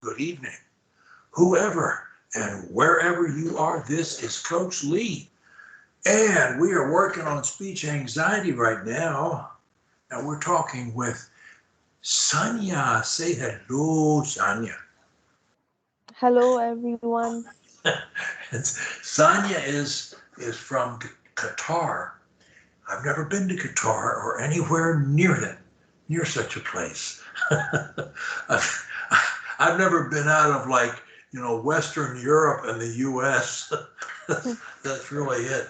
good evening, whoever and wherever you are. This is Coach Lee, and we are working on speech anxiety right now. And we're talking with Sanya. Say hello, Sanya. Hello, everyone. Sanya is from Qatar. I've never been to Qatar or anywhere near such a place. I've, I've never been out of Western Europe and the U.S. That's really it.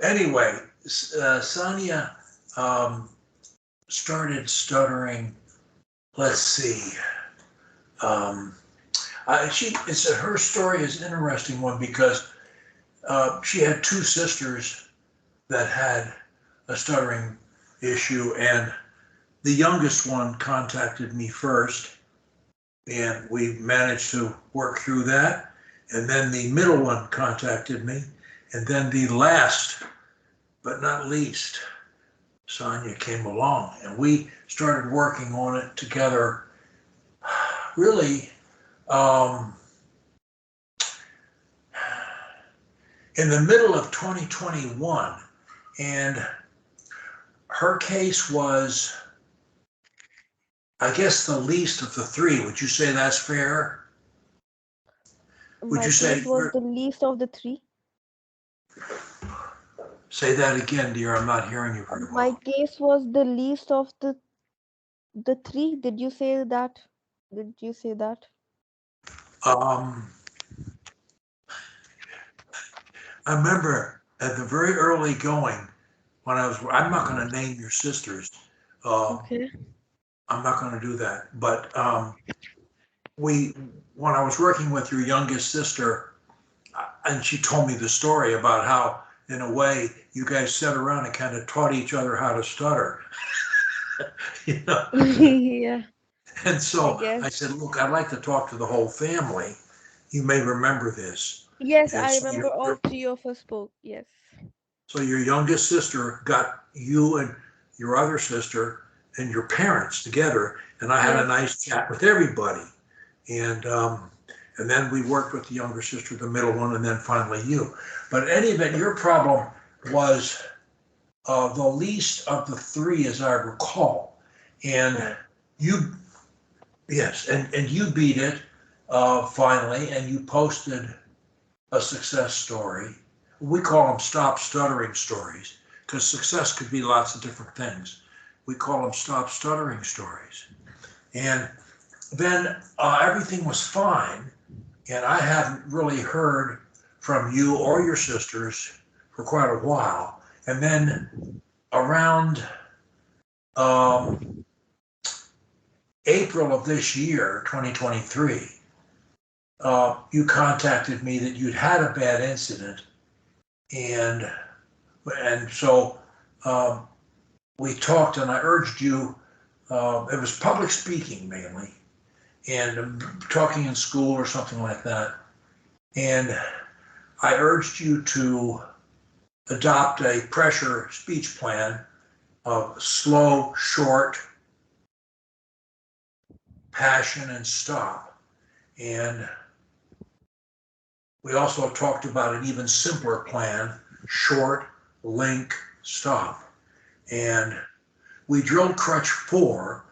Anyway, Sanya um, started stuttering. Let's see. Um, her story is an interesting one because she had two sisters that had a stuttering issue, and the youngest one contacted me first, and we managed to work through that. And then the middle one contacted me, and then the last but not least, Sonia came along, and we started working on it together. Really, um, in the middle of 2021, and her case was, I guess, the least of the three. Would you say that's fair? Would My you say? case was the least of the three. Say that again, dear. I'm not hearing you very My well. case was the least of the three. Did you say that? Did you say that? Um, I remember at the very early going when I'm not going to name your sisters. Um, Okay. I'm not going to do that. But we, when I was working with your youngest sister, and she told me the story about how, in a way, you guys sat around and kind of taught each other how to stutter. you know. Yeah, And I so I guess. said, look, I'd like to talk to the whole family. You may remember this. Yes, And I so remember all three of us spoke. Yes. your youngest sister got you and your other sister and your parents together, and I had a Yes. nice chat with everybody. And and then we worked with the younger sister, the middle one, and then finally you. But in any event, your problem was the least of the three, as I recall. And Correct. you, yes, and you beat it finally, and you posted a success story. We call them stop stuttering stories because success could be lots of different things. We call them stop stuttering stories. And then everything was fine, and I hadn't really heard from you or your sisters for quite a while. And then around um, April of this year, 2023, you contacted me that you'd had a bad incident, and so um, we talked, and I urged you. It was public speaking mainly, and talking in school or something like that. And I urged you to adopt a pressure speech plan of slow, short, passion, and stop. And we also talked about an even simpler plan, short, link, stop. And we drilled crutch 4,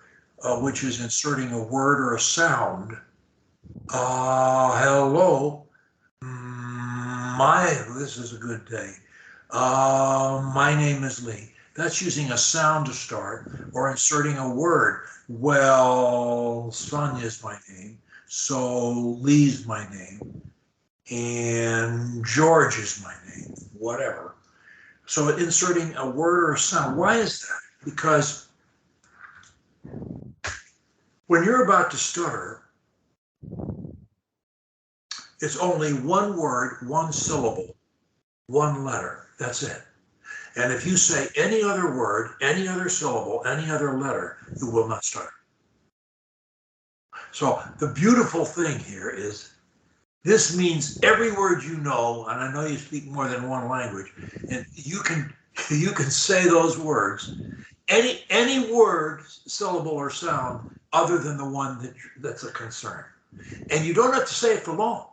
which is inserting a word or a sound. Hello. This is a good day. My name is Lee. That's using a sound to start or inserting a word. Well, Sanya is my name, so Lee's my name, and George is my name, whatever. So inserting a word or a sound. Why is that? Because when you're about to stutter, it's only one word, one syllable, one letter. That's it. And if you say any other word, any other syllable, any other letter, you will not stutter. So the beautiful thing here is this means every word you know, and I know you speak more than one language, and you can say those words, any word, syllable, or sound other than the one that's a concern. And you don't have to say it for long.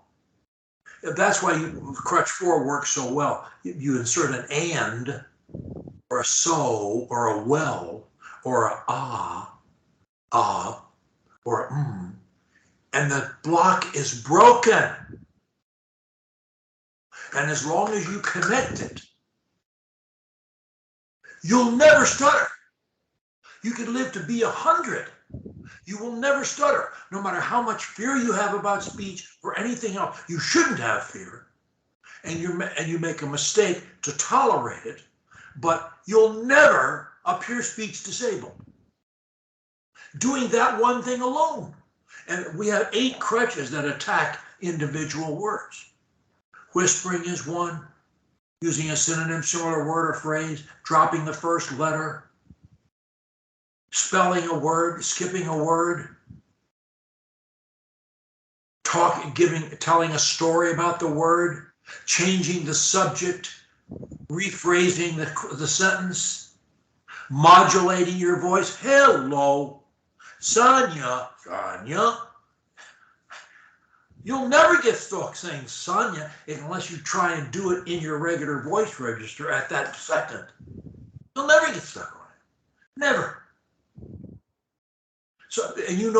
That's why crutch 4 works so well. You insert an and, or a so, or a well, or a or a and the block is broken. And as long as you connect it, you'll never stutter. You could live to be 100. You will never stutter, no matter how much fear you have about speech or anything else. You shouldn't have fear, and you make a mistake to tolerate it, but you'll never appear speech disabled. Doing that one thing alone. And we have 8 crutches that attack individual words. Whispering is one, using a synonym, similar word or phrase, dropping the first letter, spelling a word, skipping a word, telling a story about the word, changing the subject, rephrasing the sentence, modulating your voice. Hello, Sanya. You'll never get stuck saying Sanya unless you try and do it in your regular voice register at that second. You'll never get stuck on it. Never. So, and you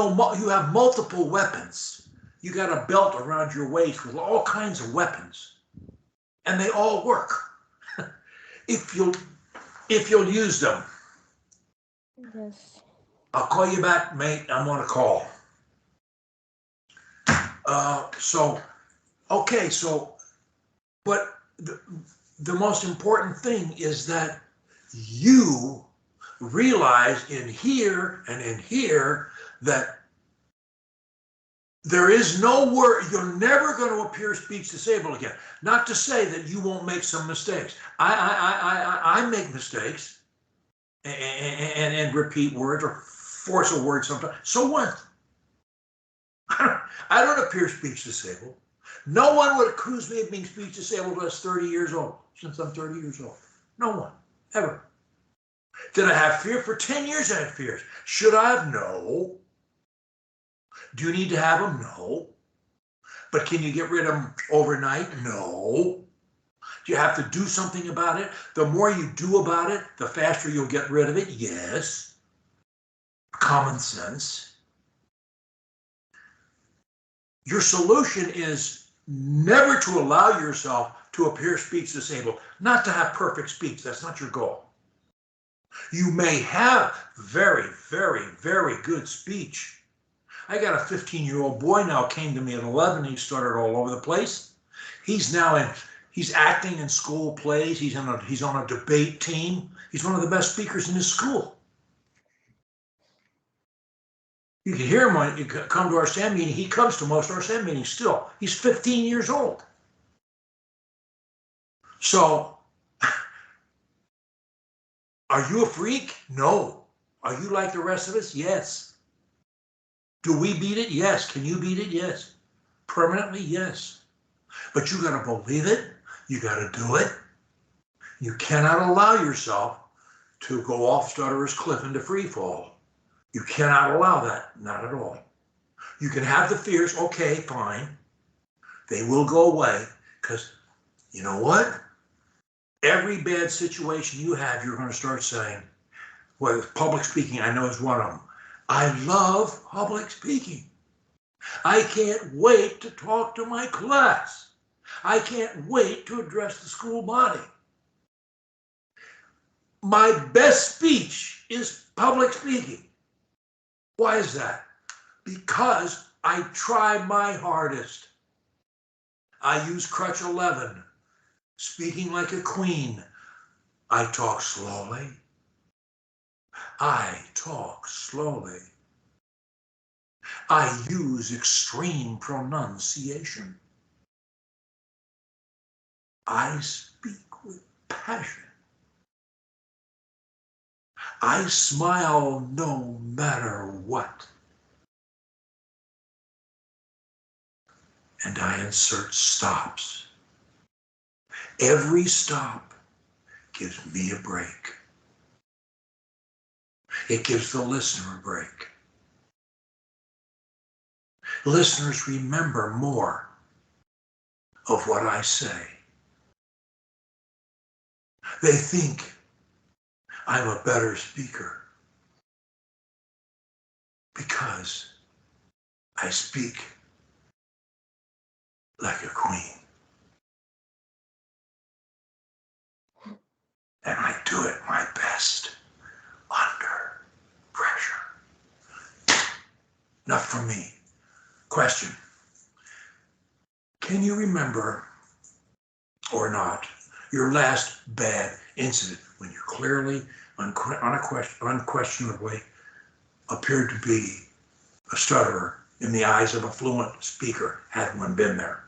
have multiple weapons. You got a belt around your waist with all kinds of weapons, and they all work if you'll use them. Yes. I'll call you back, mate. I'm on a call. But the most important thing is that you realize in here and in here that there is no word, you're never going to appear speech disabled again. Not to say that you won't make some mistakes. I make mistakes and repeat words or force a word sometimes. So what? I don't appear speech disabled. No one would accuse me of being speech disabled when I was 30 years old, since I'm 30 years old. No one, ever. Did I have fear? For 10 years I had fears. Should I have? No. Do you need to have them? No. But can you get rid of them overnight? No. Do you have to do something about it? The more you do about it, the faster you'll get rid of it? Yes. Common sense. Your solution is never to allow yourself to appear speech disabled, not to have perfect speech. That's not your goal. You may have very, very, very good speech. I got a 15-year-old boy now, came to me at 11. He started all over the place. He's acting in school plays. He's on a debate team. He's one of the best speakers in his school. You can hear him when you come to our SAM meeting. He comes to most of our SAM meetings still. He's 15 years old. So, are you a freak? No. Are you like the rest of us? Yes. Do we beat it? Yes. Can you beat it? Yes. Permanently? Yes. But you got to believe it. You got to do it. You cannot allow yourself to go off Stutterer's cliff into free fall. You cannot allow that. Not at all. You can have the fears. Okay, fine. They will go away because you know what? Every bad situation you have, you're going to start saying, well, public speaking, I know is one of them. I love public speaking. I can't wait to talk to my class. I can't wait to address the school body. My best speech is public speaking. Why is that? Because I try my hardest. I use crutch 11, speaking like a queen. I talk slowly. I talk slowly. I use extreme pronunciation. I speak with passion. I smile no matter what. And I insert stops. Every stop gives me a break. It gives the listener a break. listeners remember more of what I say. They think I'm a better speaker because I speak like a queen. And I do it my best under pressure. Enough from me. Question. Can you remember or not your last bad incident when you clearly, unquestionably appeared to be a stutterer in the eyes of a fluent speaker, had one been there?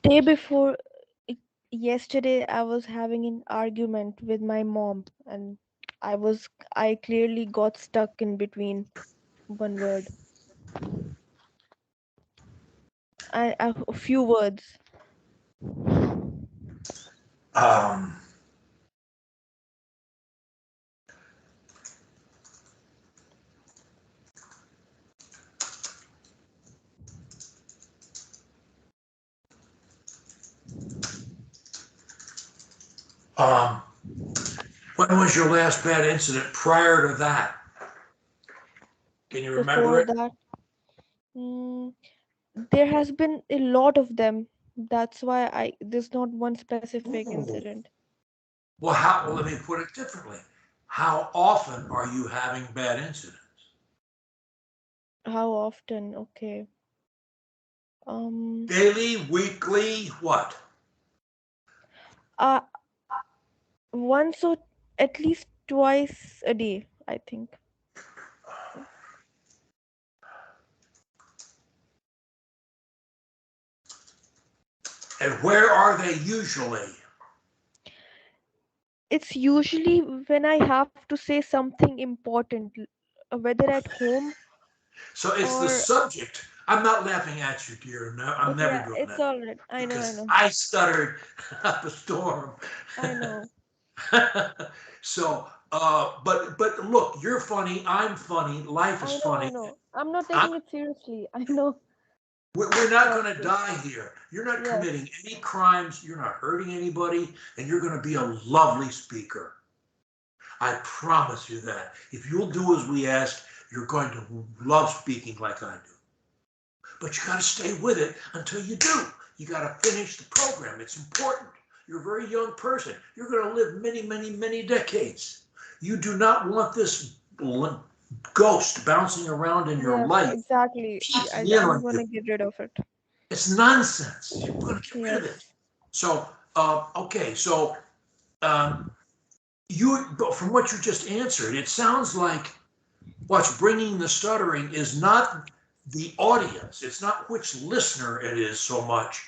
Day before yesterday, I was having an argument with my mom, and I clearly got stuck in between one word, a few words. Um, um, when was your last bad incident prior to that? Can you remember Before it? that, mm, there has been a lot of them. That's why there's not one specific Ooh. incident. Well, let me put it differently. How often are you having bad incidents? How often? Okay. Um, Daily, weekly, what? uh, once or at least twice a day, I think. And where are they usually? It's usually when I have to say something important, whether at home So it's the or subject. I'm not laughing at you, dear. No, I'm okay, never yeah, doing it's that all right. I know, I because know, I stuttered up a storm. I know, So, but look, you're funny. I'm funny. Life is I know, I funny. know. I'm not I, taking it seriously. I know. we're not Trust going to me. die here. You're not Yes, committing any crimes. You're not hurting anybody, and you're going to be a lovely speaker. I promise you that. If you'll do as we ask, you're going to love speaking like I do. But you got to stay with it until you do. You got to finish the program. It's important. You're a very young person. You're going to live many, many, many decades. You do not want this ghost bouncing around in your yes, life, exactly. peeking in I'm on you. gonna get rid of it. It's nonsense. We're going to get rid of it. Yes, So, okay. So, um, from what you just answered, it sounds like what's bringing the stuttering is not the audience, it's not which listener it is so much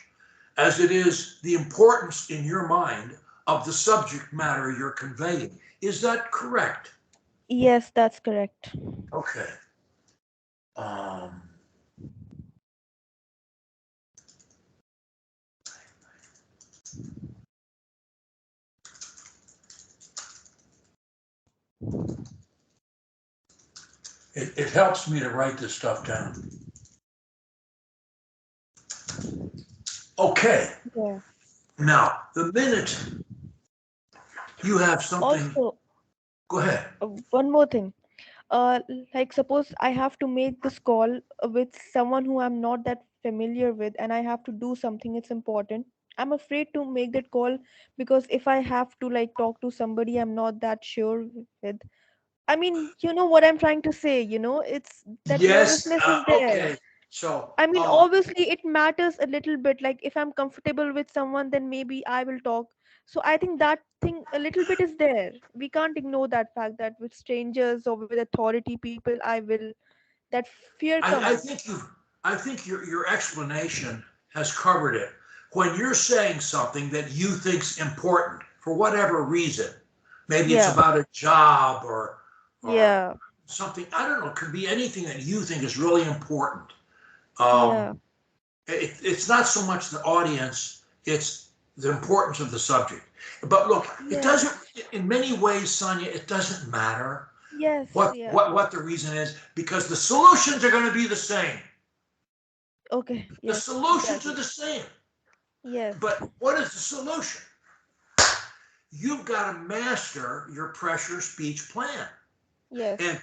as it is the importance in your mind of the subject matter you're conveying. Is that correct? yes, that's correct. Okay. Um, it helps me to write this stuff down. Okay. Yeah. Now, the minute you have something, Also, go ahead. one more thing. Like suppose I have to make this call with someone who I'm not that familiar with, and I have to do something, it's important. I'm afraid to make that call because if I have to like talk to somebody I'm not that sure with, I mean, you know what I'm trying to say, it's that Yes. nervousness is there. Okay. So, I mean, obviously, it matters a little bit. Like, if I'm comfortable with someone, then maybe I will talk. So, I think that thing a little bit is there. We can't ignore that fact that with strangers or with authority people, that fear I comes. think I think your explanation has covered it. When you're saying something that you think's important for whatever reason, maybe it's Yeah, about a job or yeah, something, I don't know, it could be anything that you think is really important. Um, yeah, it's not so much the audience, it's the importance of the subject. But look, it yes, doesn't, in many ways, Sonia, it doesn't matter Yes, yeah. What the reason is? Because the solutions are going to be the same. Okay, The yes, solutions are exactly. the same. Yes, But what is the solution? You've got to master your pressure speech plan. yes, And,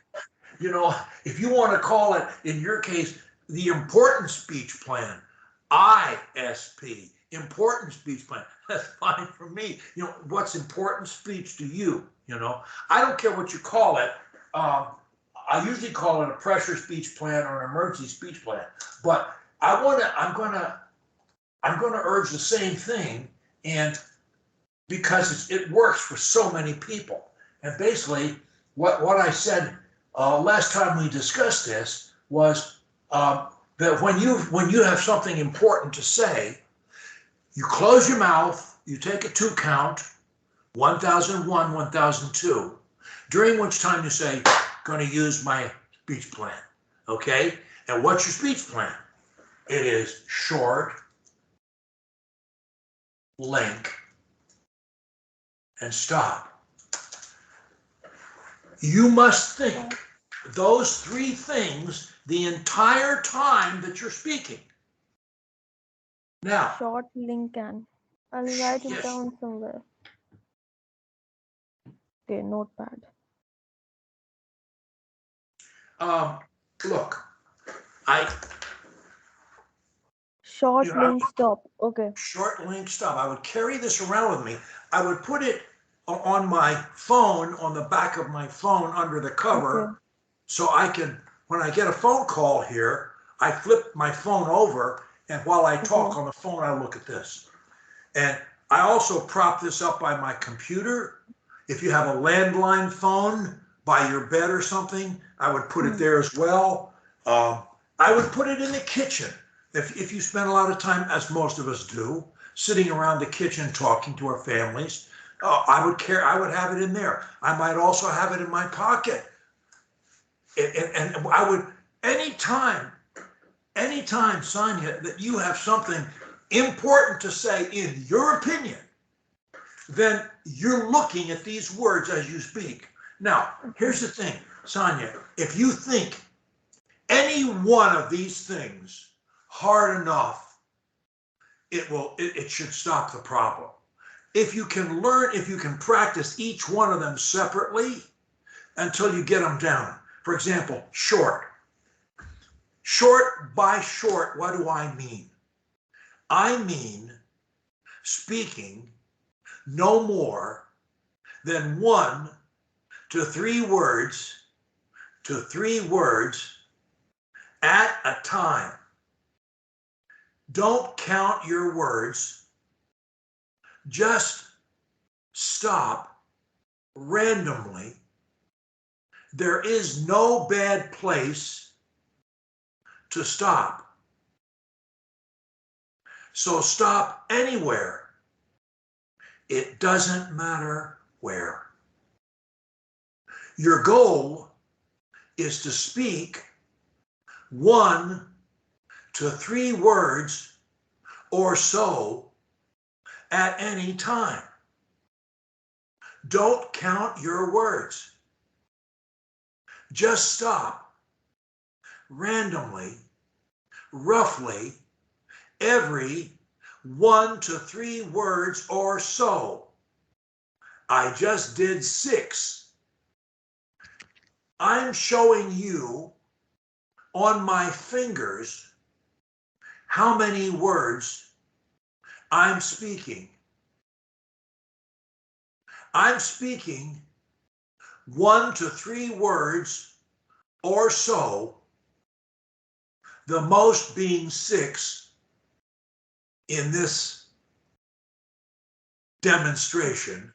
you know, if you want to call it, in your case, the important speech plan, ISP, important speech plan, that's fine for me. You know, what's important speech to you? You know, I don't care what you call it. Um, I usually call it a pressure speech plan or an emergency speech plan. But I'm gonna urge the same thing, and because it works for so many people. And basically, what I said last time we discussed this was that when you have something important to say, you close your mouth, you take a 2 count, 1001, 1002, during which time you say, going to use my speech plan. Okay? And what's your speech plan? It is short, link, and stop. You must think short, those 3 things the entire time that you're speaking. Now, short link and I'll write it yes, down somewhere. Okay, notepad. um, look, I, you Short know, link stop. Okay. short link stop. I would carry this around with me. I would put it on my phone, on the back of my phone under the Okay. cover, so I can, when I get a phone call here, I flip my phone over, and while I Okay. talk on the phone, I look at this. And I also prop this up by my computer. If you have a landline phone by your bed or something, I would put it Hmm. there as well. Um, I would put it in the kitchen. If you spend a lot of time, as most of us do, sitting around the kitchen talking to our families, I would have it in there. I might also have it in my pocket. And I would, anytime, anytime, Sanya, that you have something important to say in your opinion, then you're looking at these words as you speak. Now, Okay. here's the thing, Sanya, if you think any one of these things hard enough, it should stop the problem. If you can learn, if you can practice each one of them separately until you get them down. For example, short. Short by short, what do I mean? I mean speaking no more than 1 to 3 words to 3 words at a time. Don't count your words. Just stop randomly. There is no bad place to stop. So stop anywhere. It doesn't matter where. Your goal is to speak 1 to 3 words or so at any time. Don't count your words. Just stop randomly, roughly, every 1 to 3 words or so. I just did 6. I'm showing you on my fingers how many words I'm speaking. I'm speaking 1 to 3 words or so, the most being 6 in this demonstration.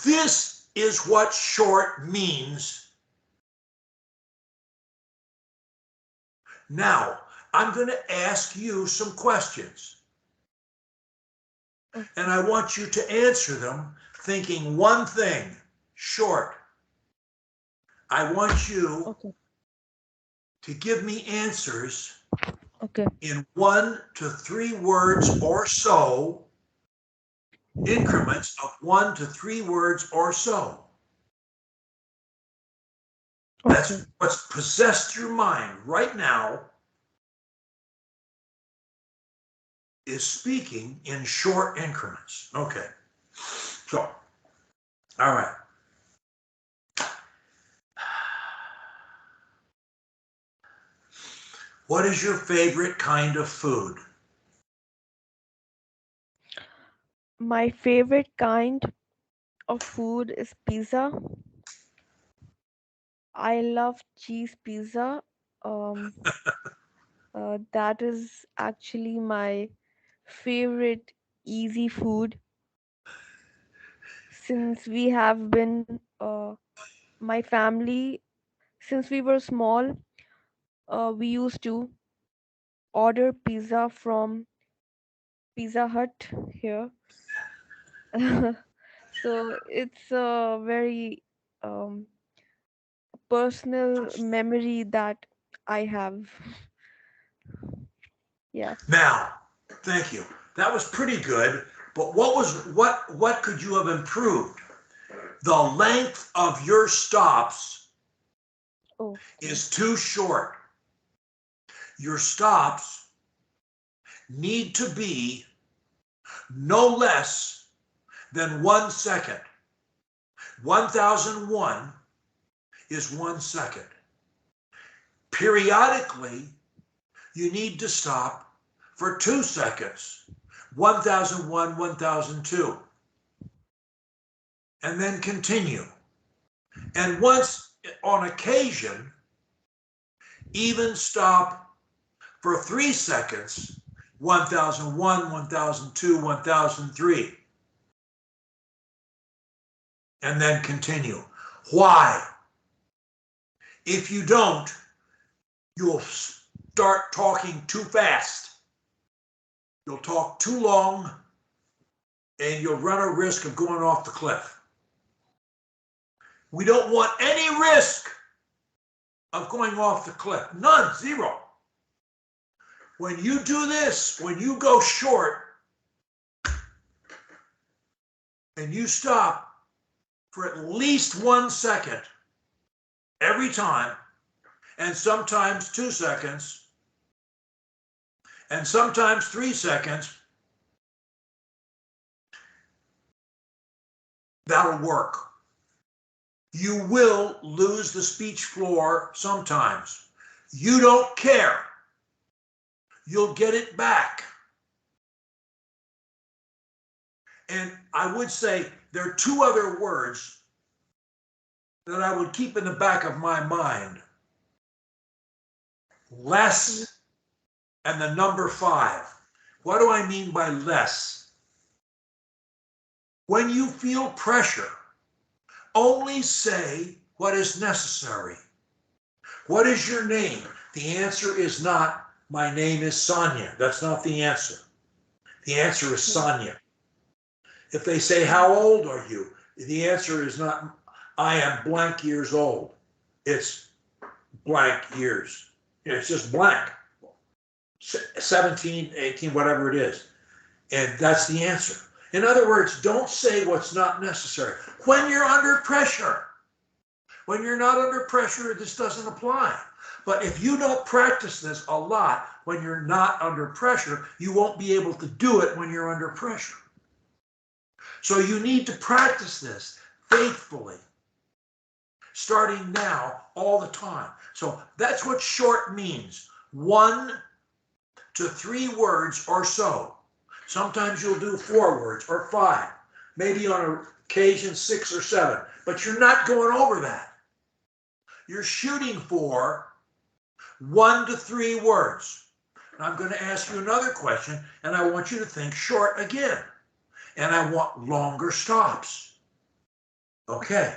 This is what short means. Now, I'm going to ask you some questions, and Okay. I want you to answer them thinking one thing, short. I want you Okay. to give me answers Okay. in 1 to 3 words or so increments of 1 to 3 words or so. Okay. That's what's possessed your mind right now, is speaking in short increments. Okay. So, all right. What is your favorite kind of food? My favorite kind of food is pizza. I love cheese pizza. Um, that is actually my favorite easy food since we have been my family since we were small. We used to order pizza from Pizza Hut here. So it's a very um, personal memory that I have. Yeah. Now, thank you. That was pretty good, but what could you have improved? The length of your stops Oh, okay. is too short. Your stops need to be no less than 1 second. 1001 is 1 second. Periodically, you need to stop for 2 seconds. 1001, 1002, and then continue. And once on occasion, even stop for 3 seconds, 1001, 1002, 1003, and then continue. Why? If you don't, you'll start talking too fast. You'll talk too long, and you'll run a risk of going off the cliff. We don't want any risk of going off the cliff. None, zero. When you do this, when you go short and you stop for at least 1 second every time, and sometimes 2 seconds, and sometimes 3 seconds, that'll work. You will lose the speech floor sometimes. You don't care. You'll get it back. And I would say there are two other words that I would keep in the back of my mind: Mm. less and the number 5. What do I mean by less? When you feel pressure, only say what is necessary. What is your name? The answer is not, my name is Sanya. That's not the answer. The answer is Yeah. Sanya. If they say, Mm. how old are you? The answer is not, I am blank years old. It's blank years. It's just blank. 17, 18, whatever it is. And that's the answer. In other words, don't say what's not necessary. When you're under pressure, when you're not under pressure, this doesn't apply. But if you don't practice this a lot when you're not under pressure, you won't be able to do it when you're under pressure. So you need to practice this faithfully, starting now, all the time. So that's what short means: 1 to 3 words or so. Sometimes you'll do 4 words or 5, maybe on occasion 6 or 7, but you're not going over that. You're shooting for 1 to 3 words. And I'm going to ask you another question, and I want you to think short again. And I want longer stops. Okay.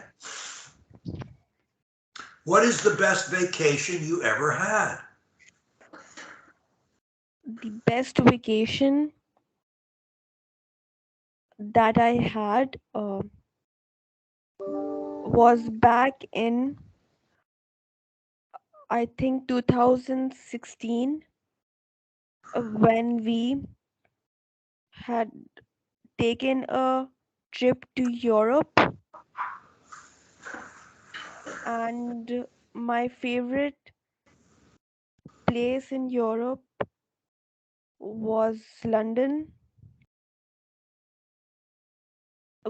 What is the best vacation you ever had? The best vacation that I had was back in, I think, 2016, when we had taken a trip to Europe, and my favorite place in Europe was London.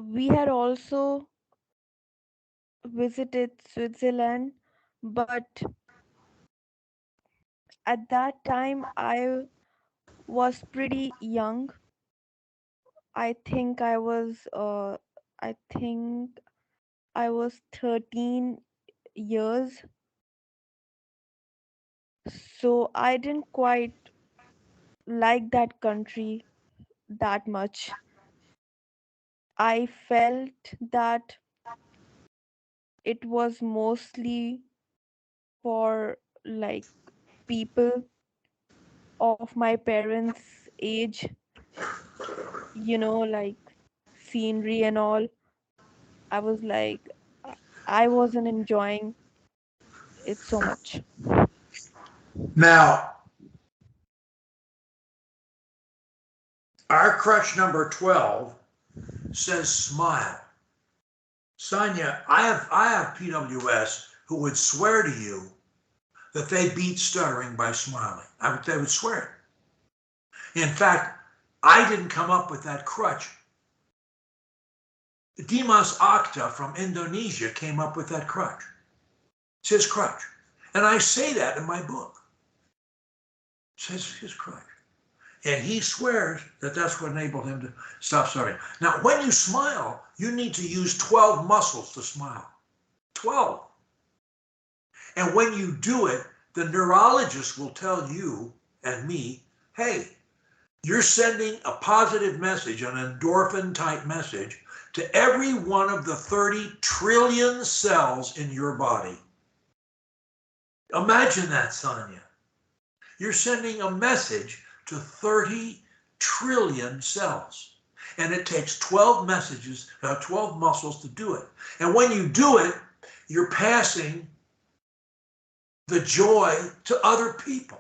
We had also visited Switzerland, but at that time I was pretty young. I think I was 13 years, so I didn't quite like that country that much. I felt that it was mostly for like people of my parents' age, like scenery and all. I was like, I wasn't enjoying it so much. Now, our crutch number 12 says smile. Sanya, I have PWS who would swear to you that they beat stuttering by smiling. They would swear it. In fact, I didn't come up with that crutch. Dimas Akta from Indonesia came up with that crutch. It's his crutch. And I say that in my book. It says his crutch. And he swears that that's what enabled him to stop stuttering. Now, when you smile, you need to use 12 muscles to smile. 12. And when you do it, the neurologist will tell you and me, hey, you're sending a positive message, an endorphin type message, to every one of the 30 trillion cells in your body. Imagine that, Sanya. You're sending a message to 30 trillion cells. And it takes 12 messages, 12 muscles to do it. And when you do it, you're passing the joy to other people.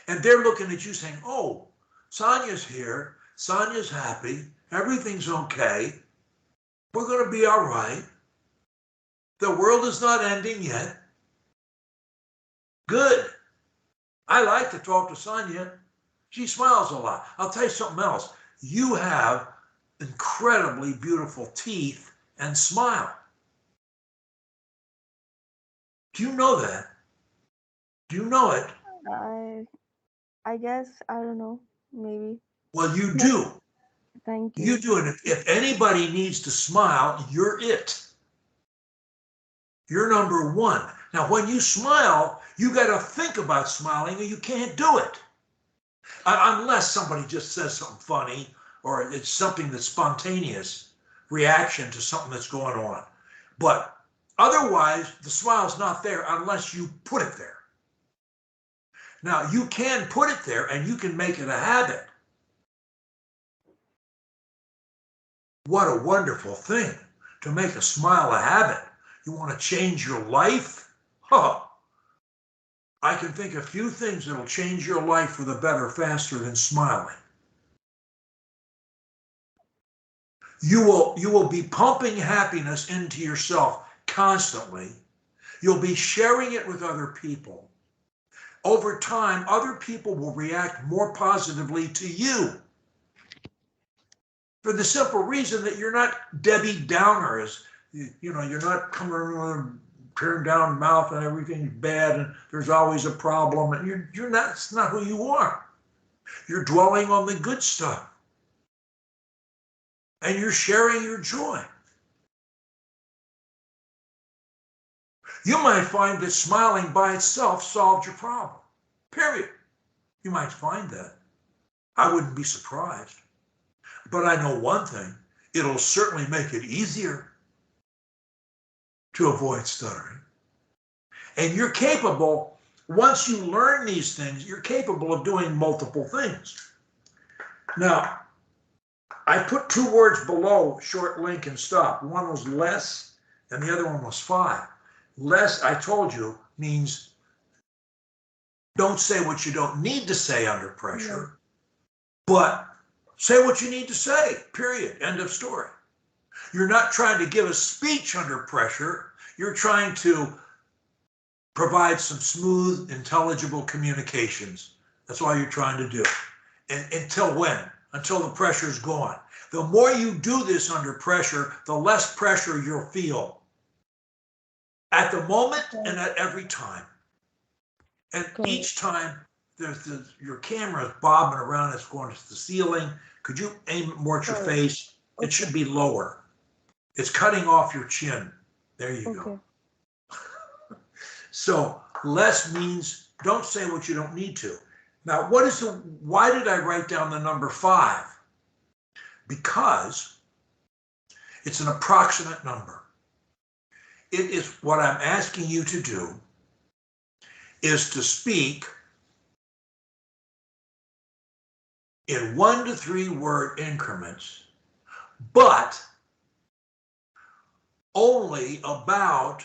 And they're looking at you saying, oh, Sanya's here. Sanya's happy. Everything's okay. We're going to be all right. The world is not ending yet. Good. I like to talk to Sanya. She smiles a lot. I'll tell you something else. You have incredibly beautiful teeth and smile. Do you know that? Do you know it? I I guess I don't know, maybe. Well, you But do. thank You you. do. And if anybody needs to smile, you're it. You're number one. Now, when you smile, you got to think about smiling or you can't do it. Unless somebody just says something funny or it's something that's spontaneous reaction to something that's going on. But otherwise, the smile's not there unless you put it there. Now, you can put it there and you can make it a habit. What a wonderful thing to make a smile a habit. You want to change your life? Huh. I can think of few things that'll change your life for the better faster than smiling. You will be pumping happiness into yourself constantly. You'll be sharing it with other people. Over time, other people will react more positively to you for the simple reason that you're not Debbie Downer, as you're not coming around turn down mouth and everything's bad and there's always a problem, and you're not. It's not who you are. You're dwelling on the good stuff and you're sharing your joy. You might find that smiling by itself solved your problem. Period. You might find that. I wouldn't be surprised. But I know one thing, it'll certainly make it easier to avoid stuttering. And you're capable, once you learn these things, you're capable of doing multiple things. Now, I put two words below short link and stop. One was less and the other one was 5. Less, I told you, means don't say what you don't need to say under Right. pressure, but Say what you need to say, period, end of story. You're not trying to give a speech under pressure. You're trying to provide some smooth, intelligible communications. That's all you're trying to do. And until when? Until the pressure's gone. The more you do this under pressure, the less pressure you'll feel at the moment and at every time. And each time your camera is bobbing around, it's going to the ceiling. Could you aim it more at your face? It should be lower. It's cutting off your chin. There you go. So less means don't say what you don't need to. Now, why did I write down the number 5? Because it's an approximate number. It is what I'm asking you to do is to speak in 1 to 3 word increments, but only about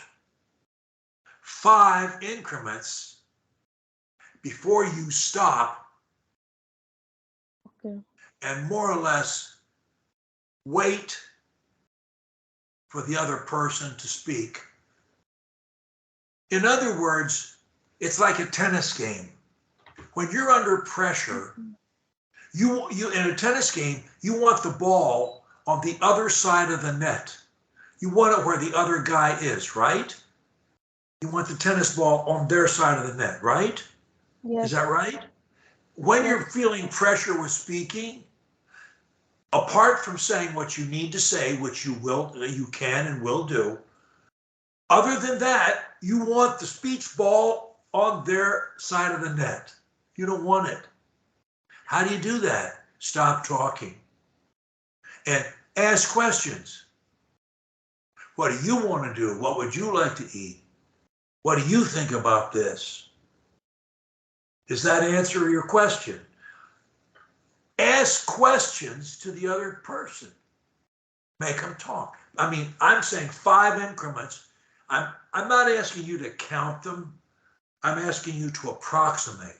5 increments before you stop and more or less wait for the other person to speak. In other words, it's like a tennis game. When you're under pressure, you in a tennis game, you want the ball on the other side of the net. You want it where the other guy is, right? You want the tennis ball on their side of the net, right? Yes. Is that right? When you're feeling pressure with speaking, apart from saying what you need to say, which you can and will do, other than that, you want the speech ball on their side of the net. You don't want it. How do you do that? Stop talking and ask questions. What do you want to do? What would you like to eat? What do you think about this? Does that answer your question? Ask questions to the other person. Make them talk. I mean, I'm saying 5 increments. I'm not asking you to count them. I'm asking you to approximate.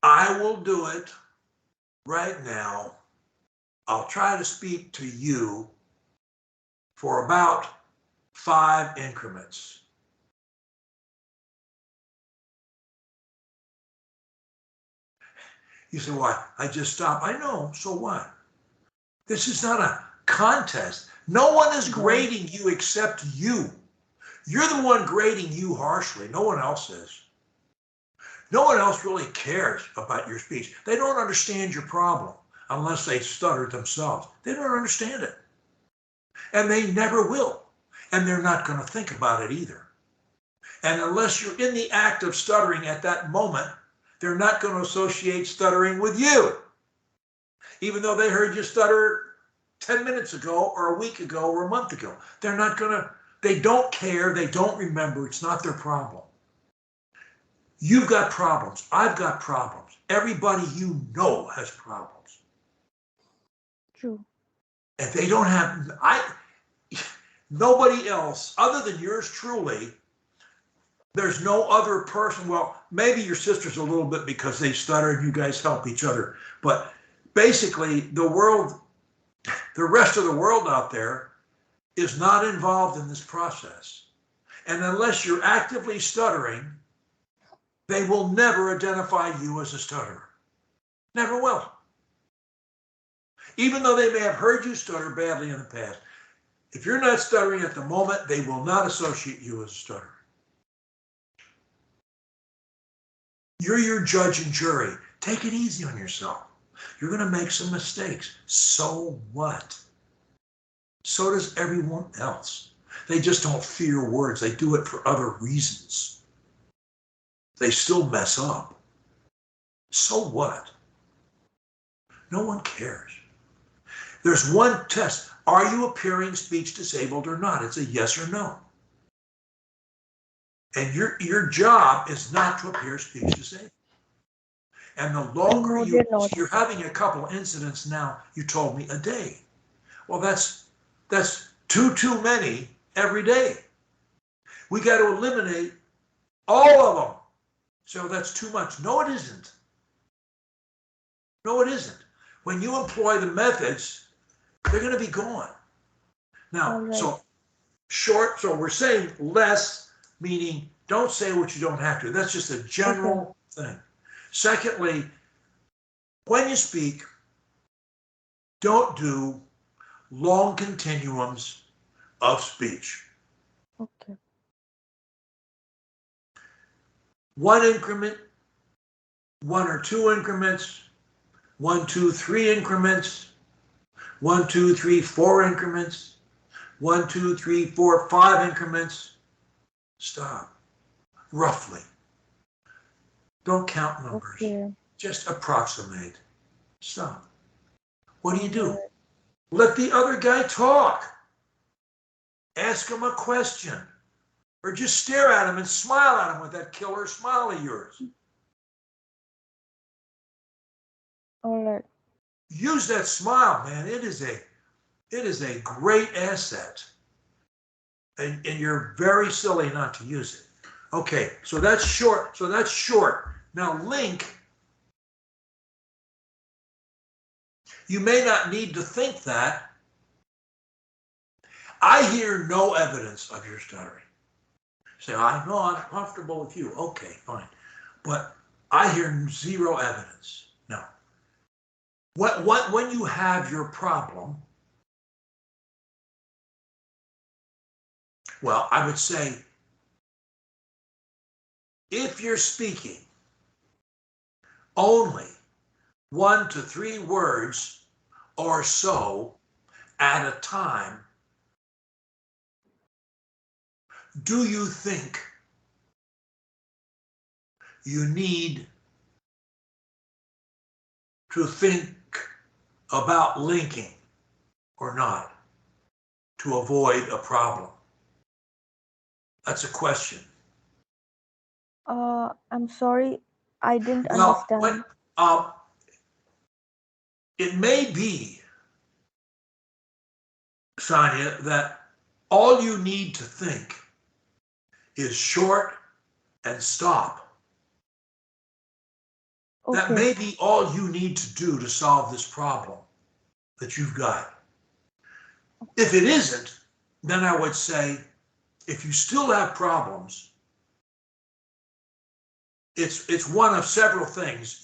I will do it right now. I'll try to speak to you for about 5 increments. You say, why? I just stopped. I know, so what? This is not a contest. No one is grading you except you. You're the one grading you harshly. No one else is. No one else really cares about your speech. They don't understand your problem unless they stutter themselves. They don't understand it. And they never will. And they're not going to think about it either. And unless you're in the act of stuttering at that moment, they're not going to associate stuttering with you. Even though they heard you stutter 10 minutes ago or a week ago or a month ago. They're not going to, they don't care, they don't remember, it's not their problem. You've got problems, I've got problems. Everybody you know has problems. True. And they don't have, nobody else other than yours truly, there's no other person, well, maybe your sister's a little bit because they stutter and you guys help each other. But basically the rest of the world out there is not involved in this process. And unless you're actively stuttering, they will never identify you as a stutterer. Never will. Even though they may have heard you stutter badly in the past. If you're not stuttering at the moment, they will not associate you as a stutterer. You're your judge and jury. Take it easy on yourself. You're going to make some mistakes. So what? So does everyone else. They just don't fear words. They do it for other reasons. They still mess up. So what? No one cares. There's one test. Are you appearing speech disabled or not? It's a yes or no. And your job is not to appear speech disabled. And the longer you're having a couple incidents now, you told me a day. Well, that's too many every day. We got to eliminate all of them. So that's too much. No, it isn't. No, it isn't. When you employ the methods, they're going to be gone. All Now, right. so short, so we're saying less, meaning don't say what you don't have to. That's just a Okay. general thing. Secondly, when you speak, don't do long continuums of speech. Okay. One increment, one or two increments, 1, 2, 3 increments, 1, 2, 3, 4 increments, 1, 2, 3, 4, 5 increments. Stop. Roughly. Don't count numbers. Okay. Just approximate. Stop. What All do? right. Let the other guy talk. Ask him a question. Or just stare at him and smile at him with that killer smile of yours. All right. Use that smile, man. It is a great asset. And you're very silly not to use it. Okay, so that's short. Now link, you may not need to think that. I hear no evidence of your stuttering. Say, I know I'm comfortable with you. Okay, fine. But I hear zero evidence. No. When you have your problem, well, I would say if you're speaking only 1 to 3 words or so at a time, do you think you need to think about linking or not to avoid a problem? That's a question. I'm sorry, I didn't Well, understand. um, it may be, Sanya, that all you need to think is short and stop. That Okay. may be all you need to do to solve this problem that you've got. If it isn't, then I would say if you still have problems, it's one of several things.